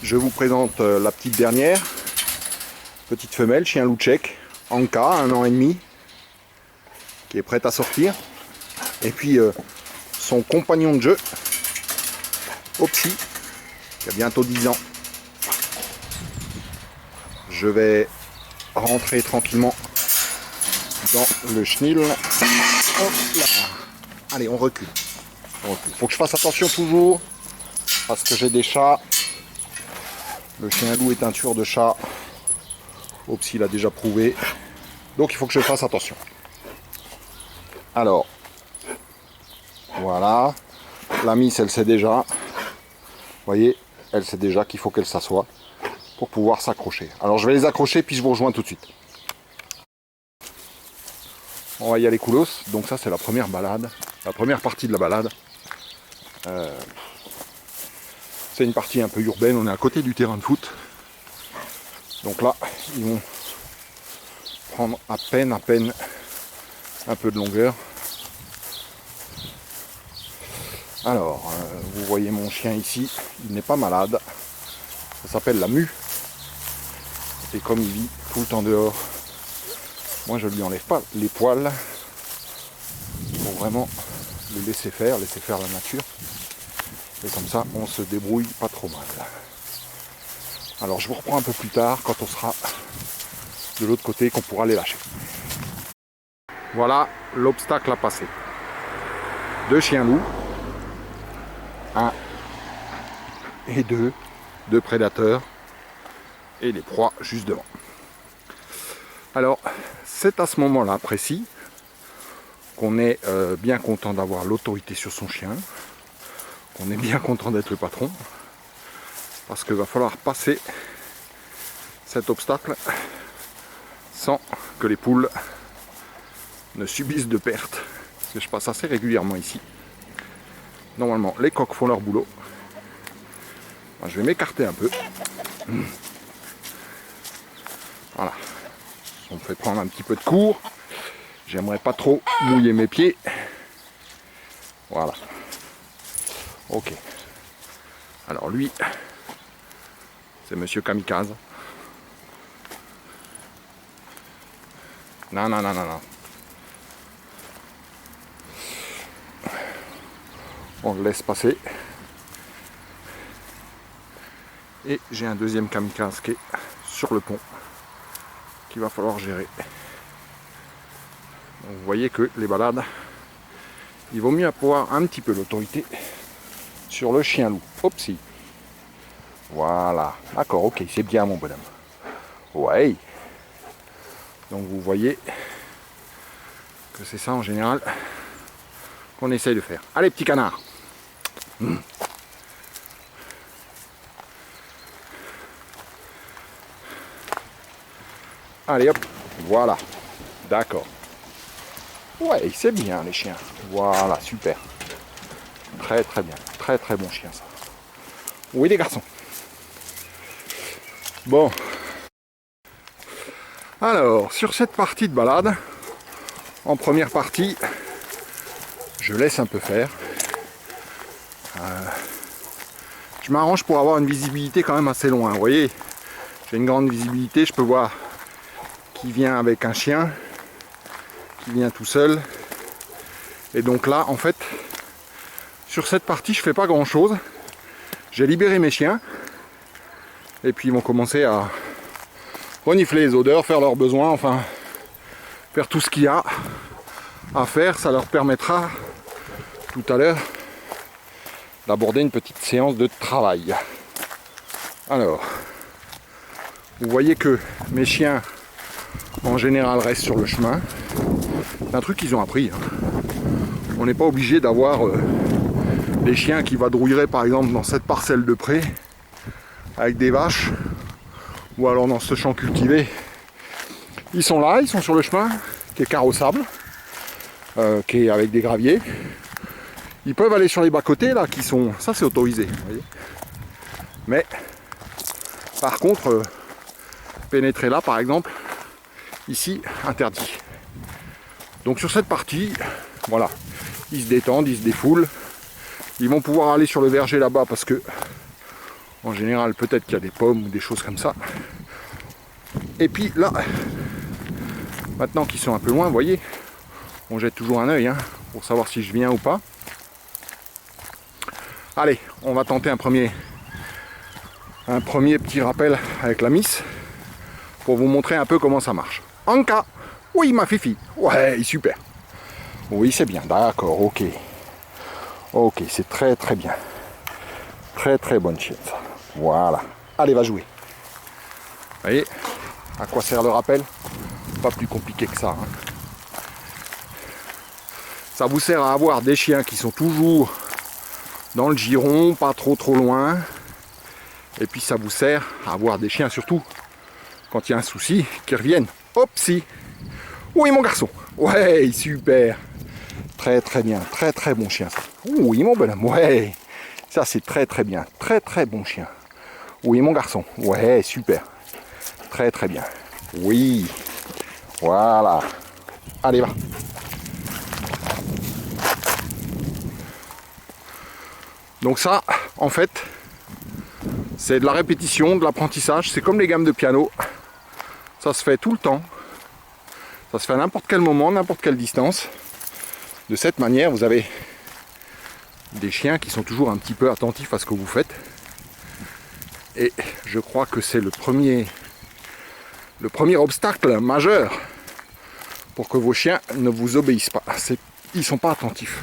je vous présente la petite dernière. Petite femelle, chien loup tchèque, Anka, 1 an et demi, qui est prête à sortir. Et puis son compagnon de jeu, Opsy, qui a bientôt 10 ans. Je vais rentrer tranquillement dans le chenil. Hop là. Allez, on recule. Faut que je fasse attention toujours, parce que j'ai des chats. Le chien loup est un tueur de chats. Opsy l'a déjà prouvé. Donc il faut que je fasse attention. Alors, voilà. La miss, elle sait déjà. Vous voyez, elle sait déjà qu'il faut qu'elle s'assoie pour pouvoir s'accrocher. Alors je vais les accrocher, puis je vous rejoins tout de suite. On va y aller coolos. Donc ça, c'est la première balade. La première partie de la balade. C'est une partie un peu urbaine. On est à côté du terrain de foot. Donc là, ils vont prendre à peine un peu de longueur. Alors, vous voyez mon chien ici, il n'est pas malade. Ça s'appelle la mue. Et comme il vit tout le temps dehors, moi je ne lui enlève pas les poils. Pour vraiment le laisser faire la nature. Et comme ça, on se débrouille pas trop mal. Alors je vous reprends un peu plus tard, quand on sera de l'autre côté, qu'on pourra les lâcher. Voilà l'obstacle à passer. 2 chiens loups. 1 et 2 prédateurs et les proies juste devant. Alors c'est à ce moment-là précis qu'on est bien content d'avoir l'autorité sur son chien, qu'on est bien content d'être le patron, parce qu'il va falloir passer cet obstacle sans que les poules ne subissent de pertes, parce que je passe assez régulièrement ici. Normalement, les coqs font leur boulot. Je vais m'écarter un peu. Voilà. On me fait prendre un petit peu de cours. J'aimerais pas trop mouiller mes pieds. Voilà. Ok. Alors lui, c'est Monsieur Kamikaze. Non, non, non, non, non. On le laisse passer. Et j'ai un deuxième kamikaze qui est sur le pont, qu'il va falloir gérer. Donc vous voyez que les balades, il vaut mieux avoir un petit peu l'autorité sur le chien loup. Opsy. Voilà. D'accord, ok, c'est bien mon bonhomme. Ouais. Donc vous voyez que c'est ça en général qu'on essaye de faire. Allez, petit canard. Allez hop, voilà. D'accord. Ouais, c'est bien les chiens. Voilà, super. Très très bien. Très très bon chien ça. Oui les garçons. Bon. Alors, sur cette partie de balade, en première partie, je laisse un peu faire. Je m'arrange pour avoir une visibilité quand même assez loin. Vous voyez, j'ai une grande visibilité, je peux voir qui vient avec un chien, qui vient tout seul. Et donc là, en fait, sur cette partie, je fais pas grand chose. J'ai libéré mes chiens. Et puis ils vont commencer à renifler les odeurs, faire leurs besoins, enfin, faire tout ce qu'il y a à faire. Ça leur permettra tout à l'heure d'aborder une petite séance de travail. Alors, vous voyez que mes chiens en général restent sur le chemin. C'est un truc qu'ils ont appris. On n'est pas obligé d'avoir des chiens qui vadrouilleraient par exemple dans cette parcelle de pré avec des vaches, ou alors dans ce champ cultivé. Ils sont là, ils sont sur le chemin qui est carrossable, qui est avec des graviers. Ils peuvent aller sur les bas-côtés là, qui sont... Ça c'est autorisé, vous voyez. Mais par contre, pénétrer là par exemple, ici, interdit. Donc sur cette partie, voilà, ils se détendent, ils se défoulent. Ils vont pouvoir aller sur le verger là-bas parce que En général, peut-être qu'il y a des pommes ou des choses comme ça. Et puis là, maintenant qu'ils sont un peu loin, vous voyez, on jette toujours un œil hein, pour savoir si je viens ou pas. Allez, on va tenter un premier petit rappel avec la miss pour vous montrer un peu comment ça marche. Anka, oui ma fifi, ouais super. Oui c'est bien, d'accord, ok. Ok, c'est très très bien. Très très bonne chienne ça. Voilà. Allez, va jouer. Vous voyez à quoi sert le rappel? Pas plus compliqué que ça. Hein. Ça vous sert à avoir des chiens qui sont toujours dans le giron, pas trop loin. Et puis ça vous sert à avoir des chiens surtout quand il y a un souci qui reviennent. Hop si. Oui mon garçon. Ouais, super. Très très bien. Très très bon chien ça. Oui mon bonhomme. Ouais. Ça c'est très très bien. Très très bon chien. Oui mon garçon. Ouais, super. Très très bien. Oui. Voilà. Allez va. Donc ça, en fait, c'est de la répétition, de l'apprentissage. C'est comme les gammes de piano. Ça se fait tout le temps. Ça se fait à n'importe quel moment, n'importe quelle distance. De cette manière, vous avez des chiens qui sont toujours un petit peu attentifs à ce que vous faites. Et je crois que c'est le premier obstacle majeur pour que vos chiens ne vous obéissent pas. Ils ne sont pas attentifs.